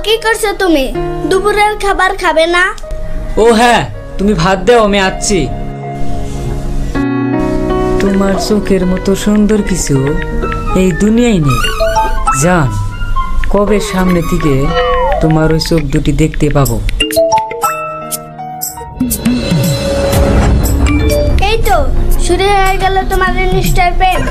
কি করছো তুমি? দুপুরের খাবার খাবে না? ও হ্যাঁ, তুমি ভাত দাও, আমি আসছি। তোমার চোখের মতো সুন্দর কিছু এই দুনিয়ায় নেই জান। কবে সামনে থেকে তোমার ওই চোখ দুটি দেখতে পাবো? এই তো শুরু হয়ে গেল তোমার নিষ্ঠার প্রেম।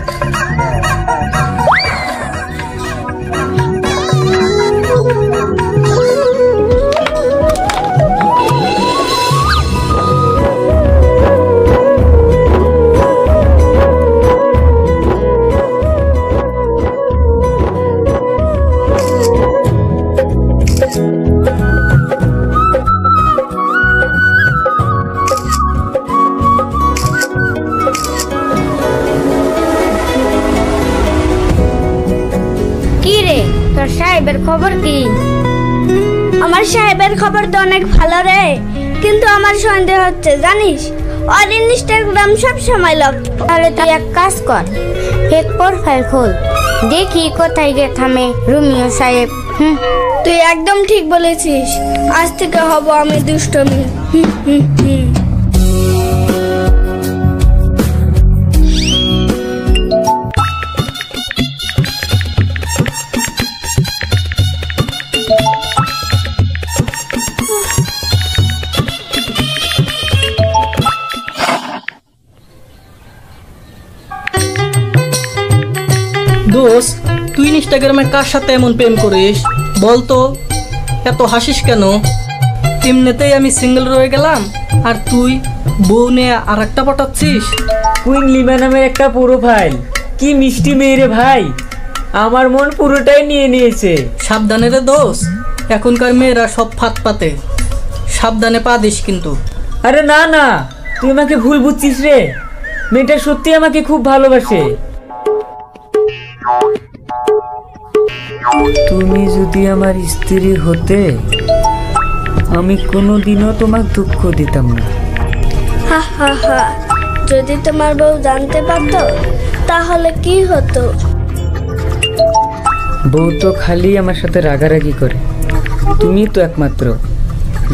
সাহেবের খবর কি? আমার সাহেবের খবর তো অনেক ভালো রে, কিন্তু আমার সন্দেহ হচ্ছে জানিস, ওর ইনস্টাগ্রাম সব সময় লক। তাহলে তুই এক কাজ কর, এক প্রোফাইল খোল, দেখি কোথায় গিয়ে থামে রোমিও সাহেব। তুই একদম ঠিক বলেছিস, আজ থেকে হব আমি দুষ্টমি। দোষ, তুই ইনস্টাগ্রামে কার সাথে এমন প্রেম করিস বলতো? এত হাসিস কেন? এমনিতেই আমি সিঙ্গেল রয়ে গেলাম, আর তুই বউ নিয়ে আর একটা পটাচ্ছিস। কুইন লিমা নামের একটা প্রোফাইল, কি মিষ্টি মেয়ে রে ভাই, আমার মন পুরোটাই নিয়ে নিয়েছে। সাবধানে রে দোষ, এখনকার মেয়েরা সব ফাঁদ পাতে, সাবধানে পা দিস কিন্তু। আরে না না, তুই আমাকে ভুল বুঝছিস রে, মেয়েটা সত্যি আমাকে খুব ভালোবাসে। তুমি যদি আমার স্ত্রী হতে, আমি কোনোদিনও তোমাকে দুঃখ দিতাম না। হা হা হা, যদি তোমার বউ জানতে পারতো তাহলে কি হতো? বউ তো খালি আমার সাথে রাগারাগি করে, তুমি তো একমাত্র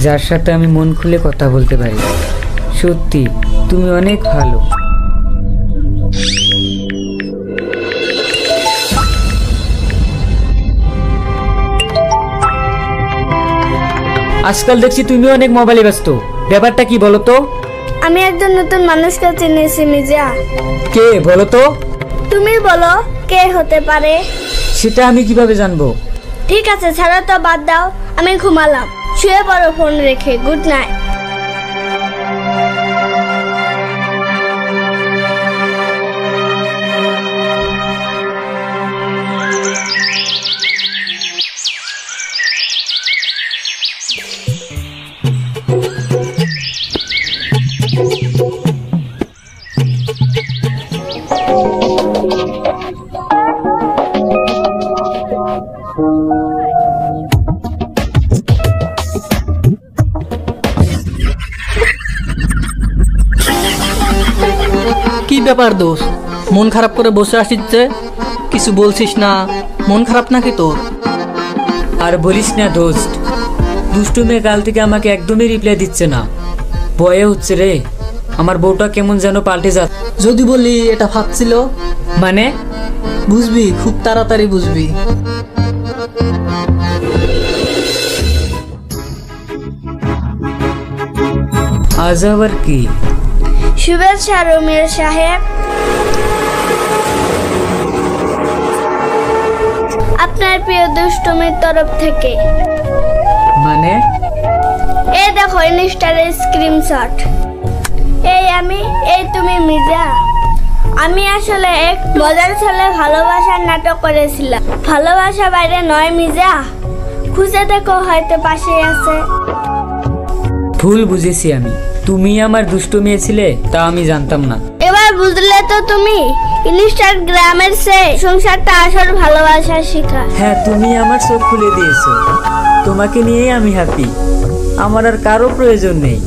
যার সাথে আমি মন খুলে কথা বলতে পারি। সত্যি তুমি অনেক ভালো। আজকাল দেখছি তুমি অনেক মোবাইলে ব্যস্ত, ব্যাপারটা কি বলো তো? আমি একজন নতুন মানুষকে চিনেছি মির্জা। কে বলো তো? তুমি বলো কে হতে পারে? সেটা আমি কিভাবে জানবো? ঠিক আছে ছাড়ো তো, বাদ দাও, আমি ঘুমালাম, শুয়ে পড়ো ফোন রেখে। Good night. কি ব্যাপার দোষ, মন খারাপ করে বসে আসিস যে? কিছু বলছিস না, মন খারাপ নাকি তোর? আর বলিস না দোস্ত, দুষ্টু মেয়ে কাল থেকে আমাকে একদমই রিপ্লাই দিচ্ছে না, ভয়ে হচ্ছে রে। আমার বউটা কেমন যেন পাল্টে যাচ্ছে। যদি বলি এটা ফাঁদ ছিল, মানে বুঝবি, খুব তাড়াতাড়ি বুঝবি। আজ আবার কি? শুভেচ্ছা রোমিও সাহেব, আপনার প্রিয় দুষ্টুমির তরফ থেকে। মানে? এই দেখো ইনস্টার স্ক্রিনশট। এই তুমি মির্জা। আমি আসলে এক মজার ছেলে ভালোবাসার নাটক করেছিলাম। ভালোবাসা বাইরে নয় মির্জা, খুঁজে দেখো, হয়তো পাশে আছে। ভুল বুঝেছি আমি, তুমি আমার দুষ্টু মেয়ে ছিলে তা আমি জানতাম না। এবার বুঝলে তো তুমি? ইনস্টাগ্রামের চেয়ে সংসারটা আসল ভালোবাসা শেখা। হ্যাঁ, তুমি আমার চোখ খুলে দিয়েছো। তোমাকে নিয়েই আমি হ্যাপি। আমার আর কারো প্রয়োজন নেই।